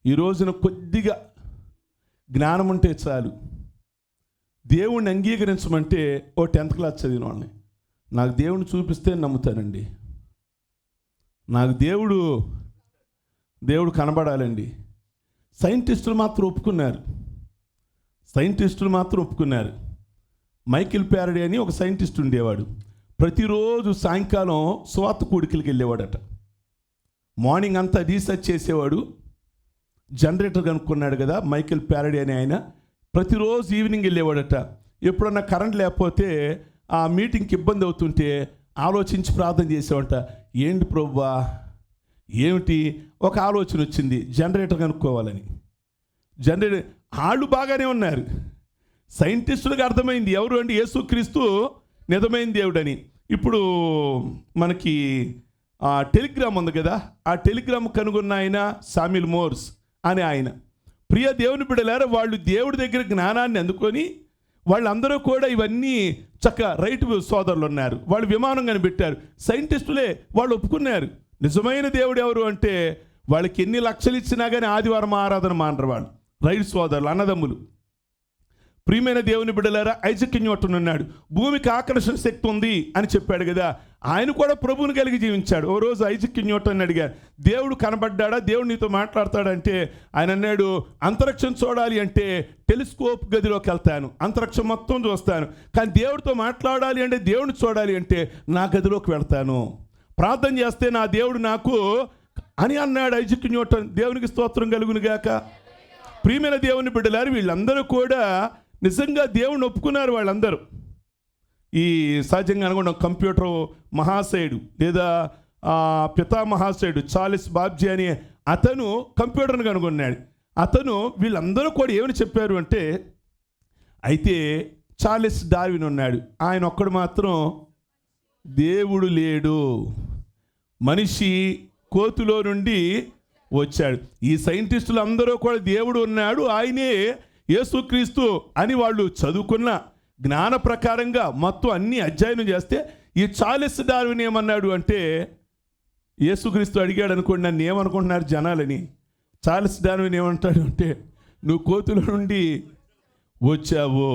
ఈ రోజున కొద్దిగా జ్ఞానం ఉంటే చాలు, దేవుణ్ణి అంగీకరించమంటే ఓ 10th క్లాస్ చదివిన వాళ్ళని నాకు దేవుణ్ణి చూపిస్తే నమ్ముతానండి, నాకు దేవుడు కనబడాలండి. సైంటిస్టులు మాత్రం ఒప్పుకున్నారు. మైకిల్ ప్యారడీ అని ఒక సైంటిస్ట్ ఉండేవాడు. ప్రతిరోజు సాయంకాలం సువార్త కూడికలకి వెళ్ళేవాడట. మార్నింగ్ అంతా రీసెర్చ్ చేసేవాడు. జనరేటర్ కనుక్కున్నాడు కదా మైకిల్ ప్యారడీ అని ఆయన. ప్రతిరోజు ఈవినింగ్ వెళ్ళేవాడట. ఎప్పుడన్నా కరెంట్ లేకపోతే ఆ మీటింగ్కి ఇబ్బంది అవుతుంటే ఆలోచించి ప్రార్థన చేసేవాడట. ఏంటి ప్రభువా, ఏమిటి? ఒక ఆలోచన వచ్చింది, జనరేటర్ కనుక్కోవాలని. వాళ్ళు బాగానే ఉన్నారు. సైంటిస్టులకు అర్థమైంది ఎవరు అంటే యేసుక్రీస్తు నిజమైన దేవుడని. ఇప్పుడు మనకి టెలిగ్రామ్ ఉంది కదా, ఆ టెలిగ్రామ్ కనుగొన్న ఆయన సామ్యుల్ మోర్స్ అని ఆయన. ప్రియ దేవుని బిడ్డలారా, వాళ్ళు దేవుడి దగ్గర జ్ఞానాన్ని అందుకొని వాళ్ళందరూ కూడా ఇవన్నీ రైట్ సోదరులు ఉన్నారు. వాళ్ళు విమానం కనిపెట్టారు. సైంటిస్టులే వాళ్ళు ఒప్పుకున్నారు. నిజమైన దేవుడు ఎవరు అంటే వాళ్ళకి ఎన్ని లక్షలు ఇచ్చినా కానీ ఆదివారం ఆరాధన మానరు వాళ్ళు. రైట్ సోదరులు, అన్నదమ్ములు. ప్రియమైన దేవుని బిడ్డలారా, ఐజాక్ న్యూటన్ ఉన్నాడు. భూమికి ఆకర్షణ శక్తి ఉంది అని చెప్పాడు కదా, ఆయన కూడా ప్రభువుని కలిగి జీవించాడు. ఓ రోజు ఐజాక్ న్యూటన్ అడిగారు, దేవుడు కనబడ్డాడా, దేవుడు నీతో మాట్లాడతాడంటే ఆయన అన్నాడు, అంతరిక్షం చూడాలి అంటే టెలిస్కోప్ గదిలోకి వెళ్తాను, అంతరిక్షం మొత్తం చూస్తాను. కానీ దేవుడితో మాట్లాడాలి అంటే, దేవుడిని చూడాలి అంటే నా గదిలోకి వెళ్తాను, ప్రార్థన చేస్తే నా దేవుడు నాకు అని అన్నాడు ఐజాక్ న్యూటన్. దేవునికి స్తోత్రం కలుగును గాక. ప్రియమైన దేవుని బిడ్డలారు, వీళ్ళందరూ కూడా నిజంగా దేవుణ్ణి ఒప్పుకున్నారు. వాళ్ళందరూ ఈ సహజంగా అనుకున్న కంప్యూటర్ మహాశయుడు లేదా పితామహాశయుడు చార్లెస్ బాబ్జీ అని అతను కంప్యూటర్ని కనుగొన్నాడు. వీళ్ళందరూ కూడా ఏమని చెప్పారు అంటే, అయితే చార్లెస్ డార్విన్ ఉన్నాడు, ఆయన ఒక్కడు మాత్రం దేవుడు లేడు, మనిషి కోతిలో నుండి వచ్చాడు. ఈ సైంటిస్టులు అందరూ కూడా దేవుడు ఉన్నాడు, ఆయనే యేసుక్రీస్తు అని వాళ్ళు చదువుకున్న జ్ఞాన ప్రకారంగా మొత్తం అన్ని అధ్యయనం చేస్తే, ఈ చార్లెస్ డార్విన్ ఏమన్నాడు అంటే, యేసుక్రీస్తు అడిగాడు అనుకోండి, నన్ను ఏమనుకుంటున్నారు జనాలని. చార్లెస్ డార్విన్ ఏమంటాడు అంటే, నువ్వు కోతుల నుండి వచ్చావు.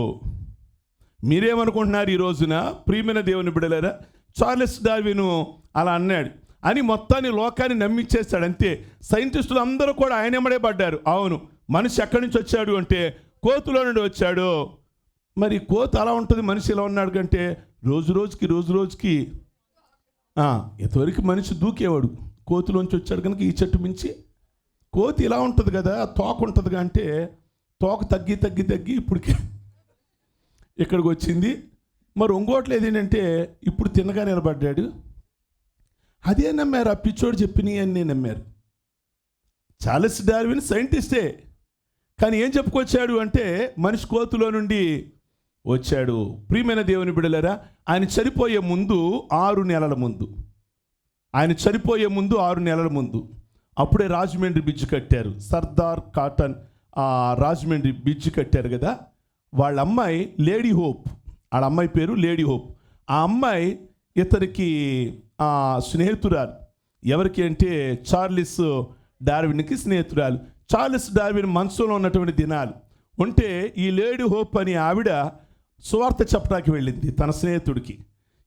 మీరేమనుకుంటున్నారు ఈ రోజున ప్రియమైన దేవుని బిడ్డలారా? చార్లెస్ డార్విన్ అలా అన్నాడు అని మొత్తాన్ని లోకాన్ని నమ్మించేస్తాడు అంతే. సైంటిస్టులు అందరూ కూడా ఆయన ఎమ్మడే పడ్డారు. అవును, మనిషి ఎక్కడి నుంచి వచ్చాడు అంటే కోతులో నుండి వచ్చాడు. మరి కోతి అలా ఉంటుంది, మనిషి ఇలా ఉన్నాడు కంటే రోజు రోజుకి ఎంతవరకు మనిషి దూకేవాడు, కోతిలోంచి వచ్చాడు కనుక ఈ చెట్టు మించి. కోతి ఇలా ఉంటుంది కదా, తోక ఉంటుంది అంటే తోక తగ్గి ఇప్పటికి ఇక్కడికి వచ్చింది. మరి ఇంకోట్లేదు ఏంటంటే ఇప్పుడు తిన్నగా నిలబడ్డాడు. అదే నమ్మారు, ఆ పిచ్చోడు చెప్పినవి అన్నీ నమ్మారు. చార్లెస్ డార్విన్ సైంటిస్టే, కానీ ఏం చెప్పుకొచ్చాడు అంటే మనిషి కోతులో నుండి వచ్చాడు. ప్రియమైన దేవుని బిడ్డలారా, ఆయన చనిపోయే ముందు 6 నెలల ముందు అప్పుడే రాజమండ్రి బ్రిడ్జ్ కట్టారు. సర్దార్ కాటన్ రాజమండ్రి బ్రిడ్జ్ కట్టారు కదా. వాళ్ళ అమ్మాయి లేడీ హోప్, వాళ్ళ అమ్మాయి పేరు లేడీ హోప్. ఆ అమ్మాయి ఇతనికి స్నేహితురాలు. ఎవరికి అంటే చార్లెస్ డార్విన్కి స్నేహితురాలు. చార్లెస్ డార్విన్ మనసులో ఉన్నటువంటి దినాలు ఉంటే ఈ లేడీ హోప్ అని ఆవిడ సువార్త చెప్పడానికి వెళ్ళింది తన స్నేహితుడికి.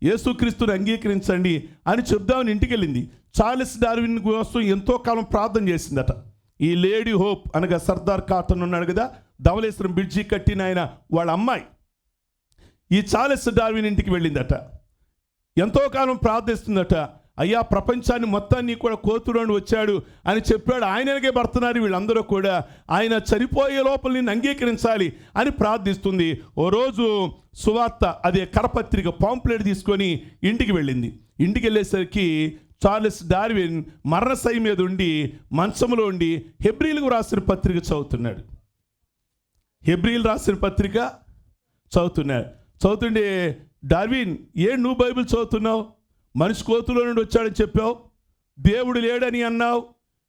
యేసుక్రీస్తుని అంగీకరించండి అని చెప్దామని ఇంటికి వెళ్ళింది. చార్లెస్ డార్విన్ కోసం ఎంతో కాలం ప్రార్థన చేసిందట. ఈ లేడీ హోప్ అనగా సర్దార్ కాటన్ ఉన్నాడు కదా, ధవళేశ్వరం బ్రిడ్జి కట్టిన ఆయన వాళ్ళ అమ్మాయి ఈ చార్లెస్ డార్విన్ ఇంటికి వెళ్ళిందట. ఎంతో కాలం ప్రార్థిస్తుందట. అయ్యా, ప్రపంచాన్ని మొత్తాన్ని కూడా కోతులోని వచ్చాడు అని చెప్పాడు. ఆయనకే పడుతున్నారు వీళ్ళందరూ కూడా. ఆయన చనిపోయే లోపల నిన్ను అంగీకరించాలి అని ప్రార్థిస్తుంది. ఓ రోజు సువార్త అదే కరపత్రిక పాంప్లెట్ తీసుకొని ఇంటికి వెళ్ళింది. ఇంటికి వెళ్ళేసరికి చార్లెస్ డార్విన్ మరణశయ్య మీద ఉండి మంచంలో ఉండి హెబ్రీలకు రాసిన పత్రిక చదువుతున్నాడు. హెబ్రీలు రాసిన పత్రిక చదువుతుండే, డార్విన్ నువ్వు బైబిల్ చదువుతున్నావు, మనిషి కోతులో నుండి వచ్చాడని చెప్పావు, దేవుడు లేడని అన్నావు,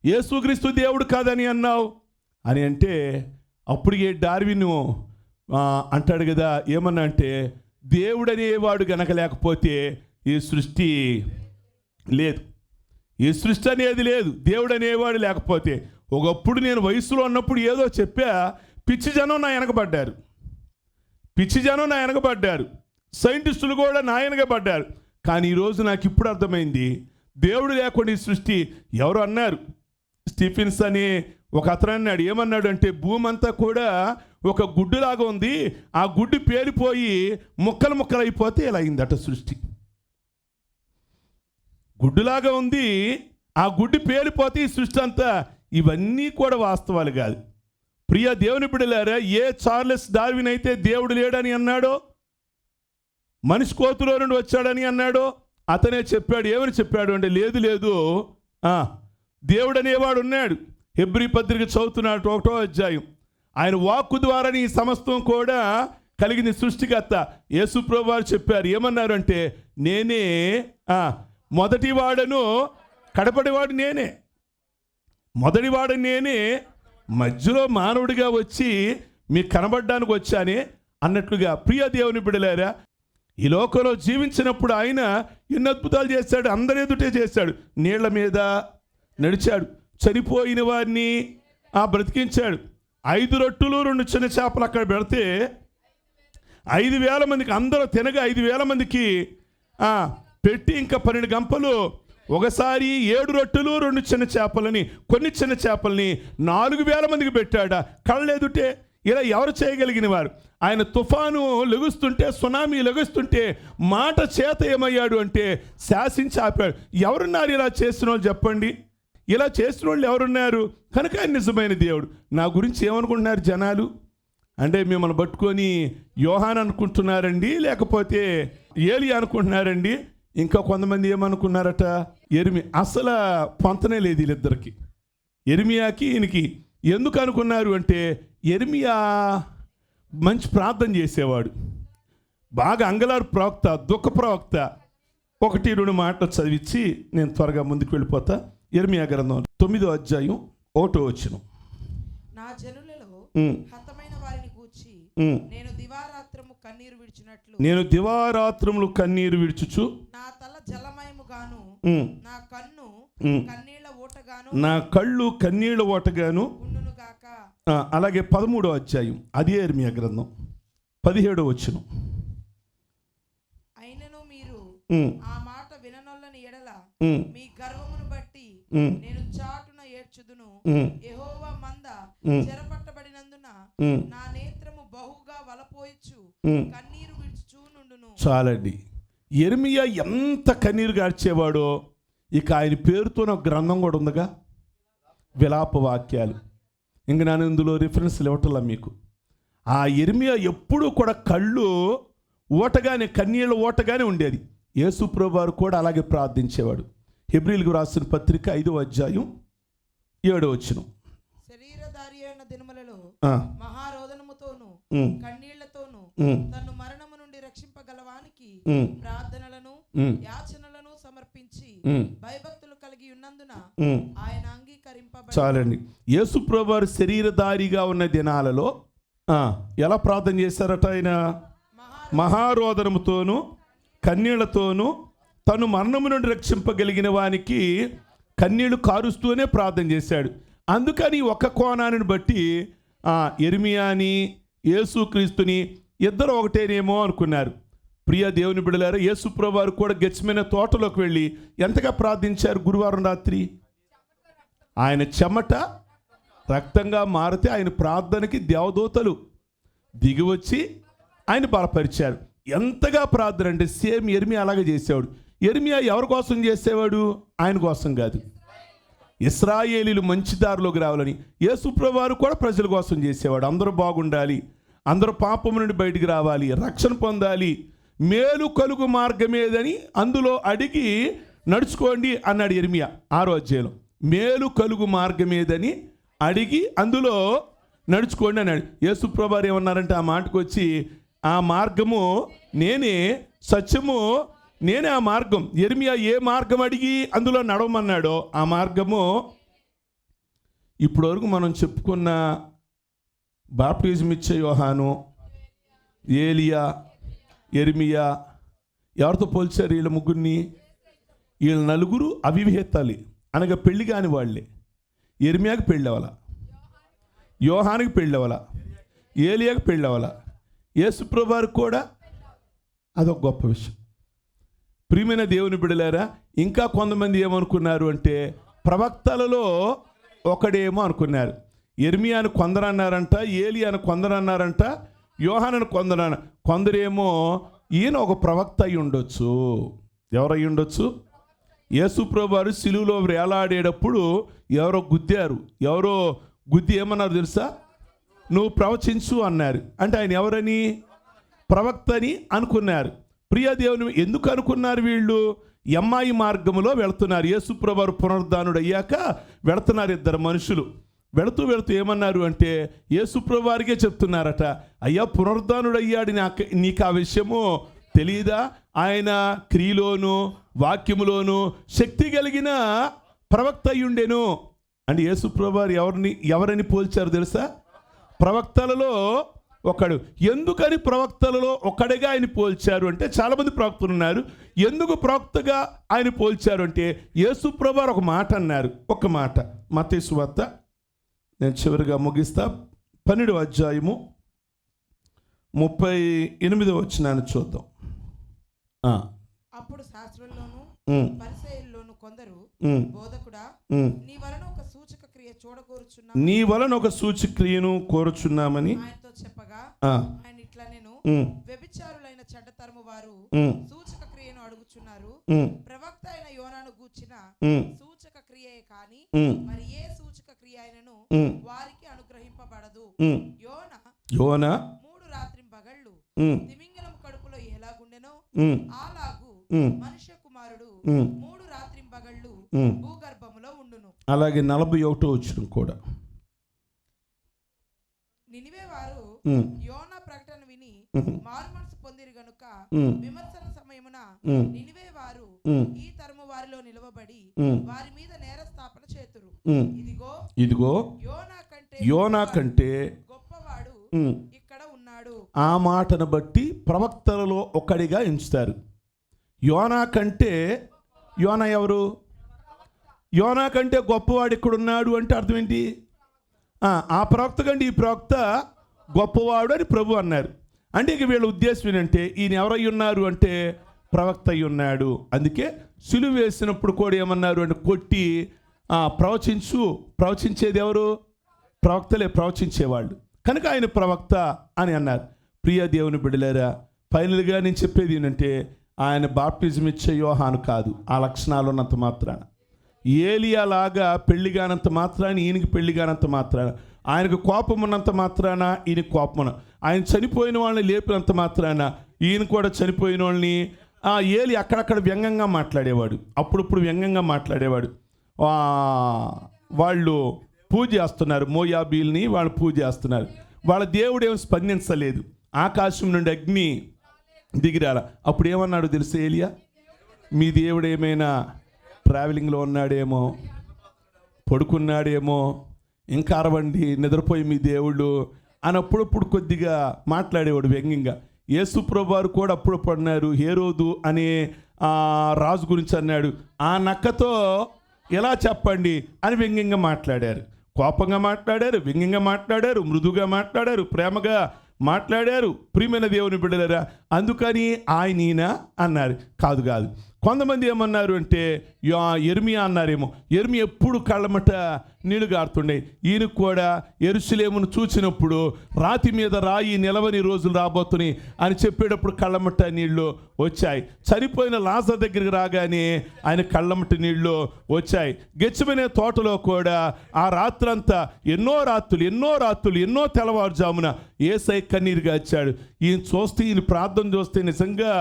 యేసుక్రీస్తు దేవుడు కాదని అన్నావు అని అంటే, అప్పటికే డార్విన్ అంటాడు కదా, ఏమన్నా అంటే, దేవుడు అనేవాడు గనక లేకపోతే ఈ సృష్టి లేదు, ఈ సృష్టి అనేది లేదు, దేవుడు అనేవాడు లేకపోతే. ఒకప్పుడు నేను వయసులో ఉన్నప్పుడు ఏదో చెప్పా, పిచ్చి జనం నా వెనకబడ్డారు, సైంటిస్టులు కూడా నా వెనకబడ్డారు. కానీ ఈరోజు నాకు ఇప్పుడు అర్థమైంది, దేవుడు లేకుండా ఈ సృష్టి. ఎవరు అన్నారు, స్టీఫెన్స్ అని ఒక అతను అన్నాడు. ఏమన్నాడు అంటే, భూమి అంతా కూడా ఒక గుడ్డులాగా ఉంది, ఆ గుడ్డు పేలిపోయి ముక్కలు అయిపోతే ఇలా అయిందట సృష్టి. గుడ్డులాగా ఉంది, ఆ గుడ్డు పేలిపోతే ఈ సృష్టి అంతా. ఇవన్నీ కూడా వాస్తవాలు కాదు. ప్రియ దేవుని బిడ్డలారా, ఏ చార్లెస్ డార్విన్ అయితే దేవుడు లేడని అన్నాడో, మనిషి కోతులో నుండి వచ్చాడని అన్నాడో, అతనే చెప్పాడు. ఏమని చెప్పాడు అంటే, లేదు దేవుడు అనేవాడు ఉన్నాడు. హెబ్రీ పత్రిక చదువుతున్నాడు 1వ అధ్యాయం. ఆయన వాక్కు ద్వారానే ఈ సమస్తం కూడా కలిగింది. సృష్టికర్త యేసు ప్రభువు వారు చెప్పారు. ఏమన్నారు అంటే, నేనే మొదటివాడను, కడపడివాడు నేనే. మొదటివాడు నేనే, మధ్యలో మానవుడిగా వచ్చి మీకు కనబడడానికి వచ్చానే అన్నట్లుగా. ప్రియ దేవుని బిడ్డలారా, ఈ లోకంలో జీవించినప్పుడు ఆయన ఎన్ని అద్భుతాలు చేశాడు, అందరి ఎదుటే చేశాడు. నీళ్ల మీద నడిచాడు, చనిపోయిన వారిని బ్రతికించాడు. 5 రొట్టెలు 2 చిన్న చేపలు అక్కడ పెడితే 5,000 మందికి, అందరూ తినగా 5,000 మందికి పెట్టి, ఇంకా 12 గంపలు, ఒకసారి 7 రొట్టెలు 2 చిన్న చేపలని, కొన్ని చిన్న చేపల్ని 4,000 మందికి పెట్టాడా కళ్ళెదుటే. ఇలా ఎవరు చేయగలిగిన వారు? ఆయన తుఫాను లెగుస్తుంటే, సునామీ లెగుస్తుంటే మాట చేత ఏమయ్యాడు అంటే శాసించి ఆపాడు. ఎవరున్నారు ఇలా చేసిన వాళ్ళు చెప్పండి? ఇలా చేసిన వాళ్ళు ఎవరున్నారు? కనుక ఆయన నిజమైన దేవుడు. నా గురించి ఏమనుకుంటున్నారు జనాలు అంటే, మిమ్మల్ని పట్టుకొని యోహాన్ అనుకుంటున్నారండి, లేకపోతే ఏలి అనుకుంటున్నారండి, ఇంకా కొంతమంది ఏమనుకున్నారట, అసలు పొంతనే లేదు వీళ్ళిద్దరికి, యెరెమీయాకి ఈయనకి. ఎందుకు అనుకున్నారు అంటే, యెరెమీయా మంచి ప్రార్థన చేసేవాడు, బాగా అంగలారు ప్రవక్త, దుఃఖ ప్రవక్త. 1-2 మాటలు చదివించి నేను త్వరగా ముందుకు వెళ్ళిపోతా. యెరెమీయా గ్రంథం 9వ అధ్యాయం 1వ వచనం. నా జనులలో హతమైన వారిని గూర్చి నేను దివారాత్రము కన్నీరు విడుచుచు, నా తల జలమయముగాను, నా కన్ను కళ్ళు కన్నీళ్ల ఓటగాను ఉండునుగాక. అలాగే 13వ అధ్యాయం అదే యెరెమీయా గ్రంథం 17వ వచనం. అయినను మీరు ఆ మాట విననొల్లని ఎడల మీ గర్వమును బట్టి నేను చాటున ఏడ్చుదును. యెహోవా మంద చెరపట్టబడినందున నా నేత్రము బహుగా వలపోయిచు కన్నీరు విడుచుచూ నుండును. చాలండి. యెరెమీయా ఎంత కన్నీరు గార్చేవాడో. ఇక ఆయన పేరుతో ఒక గ్రంథం కూడా ఉందిగా, విలాప వాక్యాలు. ఇంక నేను ఇందులో రిఫరెన్స్లు ఇవ్వటంలా మీకు. ఆ యెరెమీయా ఎప్పుడూ కూడా కళ్ళు ఓటగానే, కన్నీళ్ళ ఓటగానే ఉండేది. యేసు ప్రభువు వారు కూడా అలాగే ప్రార్థించేవాడు. హెబ్రీయులకు రాసిన పత్రిక 5వ అధ్యాయం 7వ వచనం. శరీరధారి అయిన దినములలో మహారోదనముతోను కన్నీళ్లతోను తన్ను మరణము నుండి రక్షింపగలవానికి ప్రార్థనలను యాచనలను సమర్పించి భయభక్తులు కలిగి ఉన్నందున ఆయన అంగీకరింపబడి. చాలండి. యేసు ప్రభువు వారు శరీరధారిగా ఉన్న దినాలలో ఎలా ప్రార్థన చేశారట? ఆయన మహారోదనముతోను కన్నీళ్లతోను తను మరణము నుండి రక్షింపగలిగిన వానికి కన్నీళ్లు కారుస్తూనే ప్రార్థన చేశాడు. అందుకని ఒక కోణాన్ని బట్టి యెరెమీయాని యేసుక్రీస్తుని ఇద్దరు ఒకటేనేమో అనుకున్నారు. ప్రియ దేవుని బిడ్డలారా, యేసు ప్రభువు వారు కూడా గెత్సేమనే తోటలోకి వెళ్ళి ఎంతగా ప్రార్థించారు? గురువారం రాత్రి ఆయన చెమట రక్తంగా మారితే ఆయన ప్రార్థనకి దేవదూతలు దిగివచ్చి ఆయన బలపరిచారు. ఎంతగా ప్రార్థన అంటే సేమ్ యెరెమీయా అలాగే చేసేవాడు. యెరెమీయా ఎవరి కోసం చేసేవాడు? ఆయన కోసం కాదు. ఇశ్రాయేలీలు మంచి దారిలోకి రావాలని. యేసు ప్రభువు వారు కూడా ప్రజల కోసం చేసేవాడు. అందరూ బాగుండాలి, అందరూ పాపం నుండి బయటికి రావాలి, రక్షణ పొందాలి, మేలు కలుగు మార్గమేదని అందులో అడిగి నడుచుకోండి అన్నాడు యెరెమీయా 6వ అధ్యాయంలో. మేలు కలుగు మార్గమేదని అడిగి అందులో నడుచుకోండి అన్నాడు. యేసు ప్రభువు వారు ఏమన్నారంటే ఆ మాటకు వచ్చి, ఆ మార్గము నేనే, సత్యము నేనే, ఆ మార్గం. యెరెమీయా ఏ మార్గం అడిగి అందులో నడవమన్నాడో ఆ మార్గము ఇప్పటి వరకు మనం చెప్పుకున్న బాప్టిజం ఇచ్చే యోహాను, ఏలియా, యెరెమీయా ఎవరితో పోల్చారు? వీళ్ళ ముగ్గురిని. వీళ్ళ నలుగురు అవివేతాలి, అనగా పెళ్లి కాని వాళ్ళే. ఇర్మియాకి పెళ్ళి అవ్వాల, యోహానికి పెళ్ళి అవ్వాల, ఏలియాకి పెళ్ళి అవ్వాల, యేసుప్రభు వారికి కూడా అదొక గొప్ప విషయం. ప్రియమైన దేవుని బిడ్డలారా, ఇంకా కొంతమంది ఏమనుకున్నారు అంటే ప్రవక్తలలో ఒకడేమో అనుకున్నారు. ఇర్మియాను కొందరు అన్నారంట, ఏలియాను కొందరు అన్నారంట, యోహానును కొందరేమో ఈయన ఒక ప్రవక్త అయి ఉండొచ్చు. ఎవరై ఉండొచ్చు? యేసుప్రభు వారు సిలువలో వేలాడేటప్పుడు ఎవరో గుద్ది ఏమన్నారు తెలుసా? నువ్వు ప్రవచించు అన్నారు. అంటే ఆయన ఎవరని? ప్రవక్తని అనుకున్నారు. ప్రియ దేవుని ఎందుకు అనుకున్నారు? వీళ్ళు ఎమ్మాయి మార్గంలో వెళుతున్నారు. యేసుప్రభు వారు పునరుద్ధానుడు అయ్యాక వెళుతున్నారు ఇద్దరు మనుషులు. వెళుతూ ఏమన్నారు అంటే యేసుప్రభు వారికే చెప్తున్నారట, అయ్యా పునరుద్ధానుడు అయ్యాడు, నీకు ఆ విషయము తెలియదా? ఆయన క్రియలోను వాక్యములోను శక్తి కలిగిన ప్రవక్త అయ్యుండెను. అంటే యేసుప్రభు వారు ఎవరని పోల్చారు తెలుసా? ప్రవక్తలలో ఒకడు. ఎందుకని ప్రవక్తలలో ఒకడిగా ఆయన పోల్చారు అంటే, చాలామంది ప్రవక్తలు ఉన్నారు. ఎందుకు ప్రవక్తగా ఆయన పోల్చారు అంటే యేసుప్రభు వారు ఒక మాట అన్నారు. ఒక మాట మత్తయి సువార్త, నేను చివరిగా ముగిస్తా, 12వ అధ్యాయము 38వ వచనాన్ని చూద్దాం. అప్పుడు శాస్త్రుల్లోను పరిసయ్యుల్లోను కొందరు, బోధకుడా, నీ వలన ఒక సూచక క్రియ చూడకోరుచున్నాము, నీ వలన ఒక సూచక్రియను కోరుచున్నామని ఆయనతో చెప్పగా, ఆయన ఇట్లా నేను వ్యభిచారులైన చెడ్డతరము వారు సూచక క్రియను అడుగుచున్నారు. ప్రవక్త అయిన యోనాను గూర్చిన సూచక క్రియే కాని మరి ఏ సూచక క్రియ అయినను వారికి అనుగ్రహింపబడదు. యోనా 3 రాత్రింపగళ్ళు తిమింగలం కడుపులో ఎలాగుండెనో అలాగు మనుష్య కుమారుడు 3 రాత్రింపగళ్ళు భూగర్భములో ఉండును. అలాగే 41వ వచనం కూడా, నినివే వారు యోనా ప్రకటన విని మారు మనసు పొందిరి గనుక విమర్శన సమయమున నినివే వారు ఈ తరము వారిలో నిలవబడి వారి మీద నేరస్థాపన చేతురు. ఇదిగో యోనా కంటే గొప్పవాడు ఇక్కడ ఉన్నాడు. ఆ మాటను బట్టి ప్రవక్తలలో ఒకడిగా ఎంచుతారు. యోనా కంటే, యోనా ఎవరు? యోనా కంటే గొప్పవాడు ఇక్కడ ఉన్నాడు అంటే అర్థం ఏంటి? ఆ ప్రవక్త కంటే ఈ ప్రవక్త గొప్పవాడు అని ప్రభు అన్నారు. అంటే ఇక వీళ్ళ ఉద్దేశం ఏంటంటే ఈయన ఎవరై ఉన్నారు అంటే ప్రవక్త అయి ఉన్నాడు. అందుకే సిలువ వేసినప్పుడు కూడా ఏమన్నారు అంటే కొట్టి ప్రవచించేది ఎవరు? ప్రవక్తలే ప్రవచించేవాళ్ళు. కనుక ఆయన ప్రవక్త అని అన్నారు. ప్రియ దేవుని బిడ్డలారా, ఫైనల్గా నేను చెప్పేది ఏంటంటే ఆయన బాప్టిజం ఇచ్చే యోహాను కాదు. ఆ లక్షణాలు ఉన్నంత మాత్రాన, ఏలియా లాగా పెళ్లిగానంత మాత్రాన ఈయనకి పెళ్లిగానంత మాత్రాన, ఆయనకు కోపం ఉన్నంత మాత్రాన ఈయనకి కోపం, ఆయన చనిపోయిన వాళ్ళని లేపినంత మాత్రాన ఈయన కూడా చనిపోయిన వాళ్ళని ఏలి అక్కడక్కడ వ్యంగ్యంగా మాట్లాడేవాడు. అప్పుడప్పుడు వ్యంగ్యంగా మాట్లాడేవాడు. వాళ్ళు పూజ చేస్తున్నారు, మోయాబీల్ని వాళ్ళు పూజ చేస్తున్నారు. వాళ్ళ దేవుడు ఏమి స్పందించలేదు. ఆకాశం నుండి అగ్ని దిగిరాల. అప్పుడు ఏమన్నాడు తెలుసా ఏలియా? మీ దేవుడు ఏమైనా ట్రావెలింగ్లో ఉన్నాడేమో, పడుకున్నాడేమో, ఇంకా అరవండి నిద్రపోయి మీ దేవుళ్ళు అని అప్పుడప్పుడు కొద్దిగా మాట్లాడేవాడు వ్యంగ్యంగా. యేసుప్రభు వారు కూడా అప్పుడప్పుడు అన్నారు. హేరోదు అనే రాజు గురించి అన్నాడు, ఆ నక్కతో ఎలా చెప్పండి అని వ్యంగ్యంగా మాట్లాడారు. కోపంగా మాట్లాడారు, వ్యంగ్యంగా మాట్లాడారు, మృదుగా మాట్లాడారు, ప్రేమగా మాట్లాడారు. ప్రియమైన దేవుని బిడ్డలారా, అందుకని ఆయన అన్నారు. కాదు. కొంతమంది ఏమన్నారు అంటే యెర్మియా అన్నారేమో. యెర్మియా ఎప్పుడు కళ్ళమట నీళ్లు గారుతుండే. ఈయనకు కూడా యెరూషలేమును చూసినప్పుడు రాతి మీద రాయి నిలవని రోజులు రాబోతున్నాయి అని చెప్పేటప్పుడు కళ్ళమట నీళ్లు వచ్చాయి. చనిపోయిన లాజరు దగ్గరికి రాగానే ఆయన కళ్ళమట నీళ్లు వచ్చాయి. గెత్సేమనే తోటలో కూడా ఆ రాత్రంతా ఎన్నో రాత్రులు ఎన్నో తెల్లవారుజామున యేసయ్య కన్నీరు గార్చాడు. ఈయన ప్రార్థన చూస్తే నిజంగా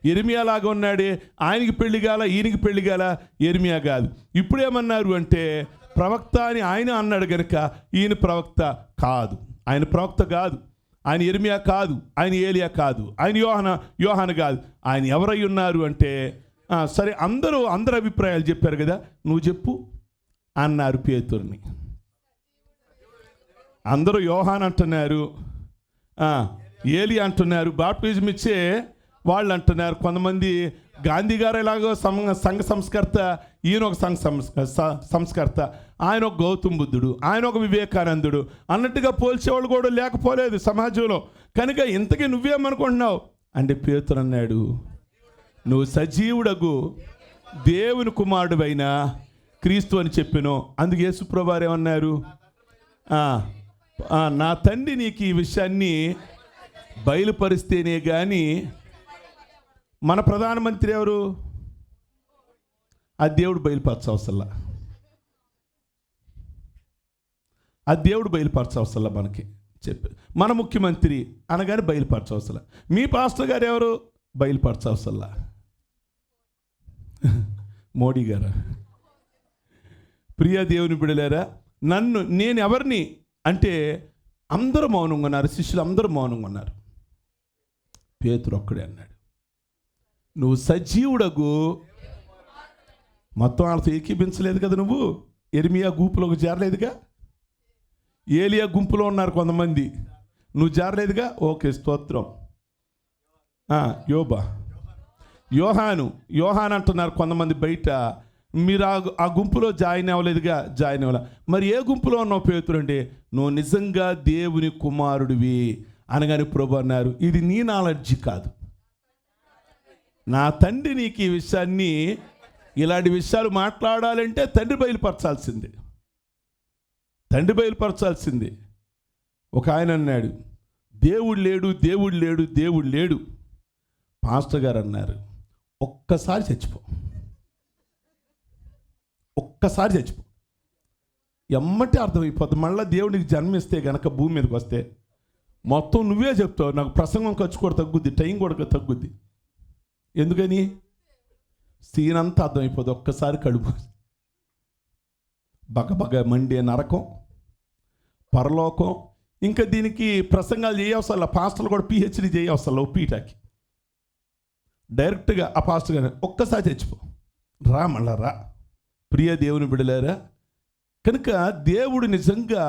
యెర్మియా లాగా ఉన్నాడే. ఆయనకి పెళ్లి కాల, ఈయనకి పెళ్లి కాల, యెర్మియా కాదు. ఇప్పుడేమన్నారు అంటే ప్రవక్త అని ఆయన అన్నాడు గనుక ఈయన ప్రవక్త కాదు. ఆయన ప్రవక్త కాదు, ఆయన యెర్మియా కాదు, ఆయన ఏలియా కాదు, ఆయన యోహాను కాదు. ఆయన ఎవరై ఉన్నారు అంటే సరే అందరూ అభిప్రాయాలు చెప్పారు కదా, నువ్వు చెప్పు అన్నారు పేతురుని. అందరూ యోహాను అంటున్నారు, ఏలియా అంటున్నారు, బాప్టిజం ఇచ్చే వాళ్ళు అంటున్నారు, కొంతమంది గాంధీ గారు ఎలాగో సంఘ సంస్కర్త, ఈయన ఒక సంస్కర్త, ఆయన ఒక గౌతమ్ బుద్ధుడు, ఆయన ఒక వివేకానందుడు అన్నట్టుగా పోల్చేవాళ్ళు కూడా లేకపోలేదు సమాజంలో. కనుక ఇంతకీ నువ్వేమనుకుంటున్నావు అంటే పేతురు అన్నాడు, నువ్వు సజీవుడగు దేవుని కుమారుడువైన క్రీస్తు అని చెప్పాను. అందుకు యేసుప్రభువు వారు ఏమన్నారు, నా తండ్రి నీకు ఈ విషయాన్ని బయలుపరిస్తేనే కానీ. మన ప్రధానమంత్రి ఎవరు? ఆ దేవుడు బయలుపరచవసల్లా, ఆ దేవుడు బయలుపరచవసల్లా మనకి చెప్పారు. మన ముఖ్యమంత్రి అనగానే బయలుపరచవసల్లా. మీ పాస్టర్ గారు ఎవరు? బయలుపరచవసల్లా. మోడీ గారు. ప్రియ దేవుని బిడ్డలారా, నేను ఎవరిని అంటే అందరూ మౌనంగా ఉన్నారు, శిష్యులు అందరూ మౌనంగా ఉన్నారు. పేతురు ఒక్కడే అన్నాడు, నువ్వు సజీవుడగు. మొత్తం వాళ్ళతో ఏకీపించలేదు కదా నువ్వు. ఎర్మియా గుంపులోకి చేరలేదుగా, ఏలియా గుంపులో ఉన్నారు కొంతమంది, నువ్వు చేరలేదుగా. ఓకే, స్తోత్రం. యోహాను అంటున్నారు కొంతమంది బయట, మీరు ఆ గుంపులో జాయిన్ అవ్వలేదుగా, జాయిన్ అవ్వలే. మరి ఏ గుంపులో ఉన్నావు పేతురు అంటే, నువ్వు నిజంగా దేవుని కుమారుడివి అనగానే ప్రభు అన్నారు, ఇది నీ నాలెడ్జి కాదు, నా తండ్రి నీకు ఈ విషయాన్ని, ఇలాంటి విషయాలు మాట్లాడాలంటే తండ్రి బయలుపరచాల్సిందే, తండ్రి బయలుపరచాల్సిందే. ఒక ఆయన అన్నాడు, దేవుడు లేడు, దేవుడు లేడు, దేవుడు లేడు. పాస్టర్ గారు అన్నారు, ఒక్కసారి చచ్చిపో, ఒక్కసారి చచ్చిపో, ఎమ్మటే అర్థమైపోతుంది. మళ్ళీ దేవుడికి జన్మిస్తే గనక భూమి మీదకి వస్తే మొత్తం నువ్వే చెప్తావు, నాకు ప్రసంగం ఖర్చు కూడా తగ్గుద్ది, టైం కూడా తగ్గుద్ది. ఎందుకని? సీన్ అంతా అర్థమైపోతుంది. ఒక్కసారి కడుపు బగబగ మండే నరకం, పరలోకం. ఇంకా దీనికి ప్రసంగాలు చేయవసరం, పాస్టర్లు కూడా పిహెచ్డి చేయవసరం. పీటాకి డైరెక్ట్గా ఆ పాస్టర్ గారు, ఒక్కసారి చచ్చిపో, రా మళ్ళా రా. ప్రియ దేవుని బిడ్డలారా, కనుక దేవుడు నిజంగా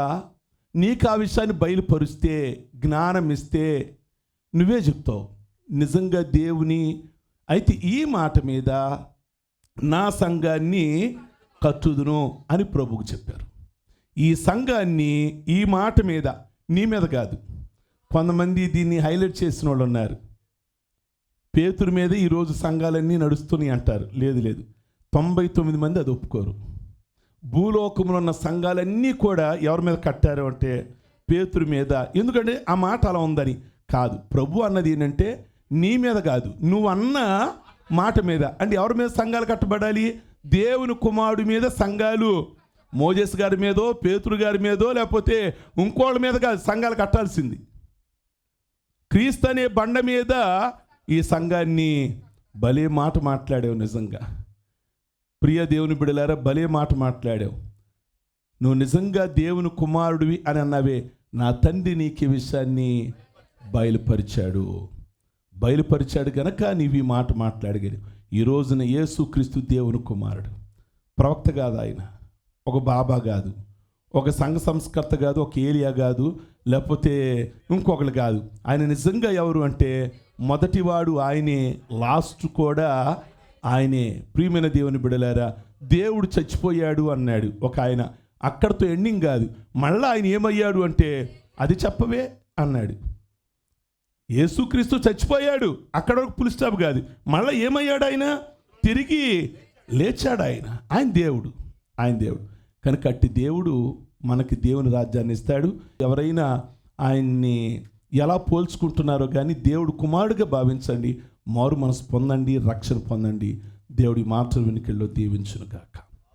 నీకు ఆ విషయాన్ని బయలుపరిస్తే, జ్ఞానం ఇస్తే నువ్వే చెప్తావు నిజంగా దేవుని. అయితే ఈ మాట మీద నా సంఘాన్ని కట్టుదును అని ప్రభువుకు చెప్పారు. ఈ సంఘాన్ని ఈ మాట మీద, నీ మీద కాదు. కొంతమంది దీన్ని హైలైట్ చేసిన వాళ్ళు ఉన్నారు, పేతురు మీద ఈరోజు సంఘాలన్నీ నడుస్తున్నాయి అంటారు. లేదు, 99 మంది అది ఒప్పుకోరు. భూలోకంలో ఉన్న సంఘాలన్నీ కూడా ఎవరి మీద కట్టారు అంటే పేతురు మీద. ఎందుకంటే ఆ మాట అలా ఉందని కాదు. ప్రభు అన్నది ఏంటంటే నీ మీద కాదు, నువ్వు అన్న మాట మీద. అంటే ఎవరి మీద సంఘాలు కట్టబడాలి? దేవుని కుమారుడి మీద సంఘాలు. మోజెస్ గారి మీదో, పేతురు గారి మీదో, లేకపోతే ఇంకోళ్ళ మీద కాదు సంఘాలు కట్టాల్సింది. క్రీస్తు అనే బండ మీద ఈ సంఘాన్ని. భలే మాట మాట్లాడావు నిజంగా. ప్రియ దేవుని బిడ్డలారా, భలే మాట మాట్లాడావు. నువ్వు నిజంగా దేవుని కుమారుడివి అని అన్నావే, నా తండ్రి నీకు ఈ విషయాన్ని బయలుపరిచాడు కనుక నీవు ఈ మాట మాట్లాడగలిగావు. ఈ రోజున యేసుక్రీస్తు దేవుని కుమారుడు. ప్రవక్త కాదు ఆయన, ఒక బాబా కాదు, ఒక సంఘ సంస్కర్త కాదు, ఒక ఏలియా కాదు, లేకపోతే ఇంకొకరు కాదు. ఆయన నిజంగా ఎవరు అంటే మొదటివాడు ఆయనే, లాస్ట్ కూడా ఆయనే. ప్రియమైన దేవుని బిడ్డలారా, దేవుడు చచ్చిపోయాడు అన్నాడు ఒక ఆయన. అక్కడితో ఎండింగ్ కాదు, మళ్ళీ ఆయన ఏమయ్యాడు అంటే అది చెప్పవే అన్నాడు. యేసుక్రీస్తు చచ్చిపోయాడు, అక్కడ ఒక ఫుల్ స్టాప్ కాదు. మళ్ళీ ఏమయ్యాడు ఆయన? తిరిగి లేచాడు ఆయన దేవుడు. కనుక అట్టి దేవుడు మనకి దేవుని రాజ్యాన్ని ఇస్తాడు. ఎవరైనా ఆయన్ని ఎలా పోల్చుకుంటున్నారో కానీ దేవుడు కుమారుడిగా భావించండి, మారు మనసు పొందండి, రక్షణ పొందండి. దేవుడి మాటలు వెనుకల్లో దీవించును గాక.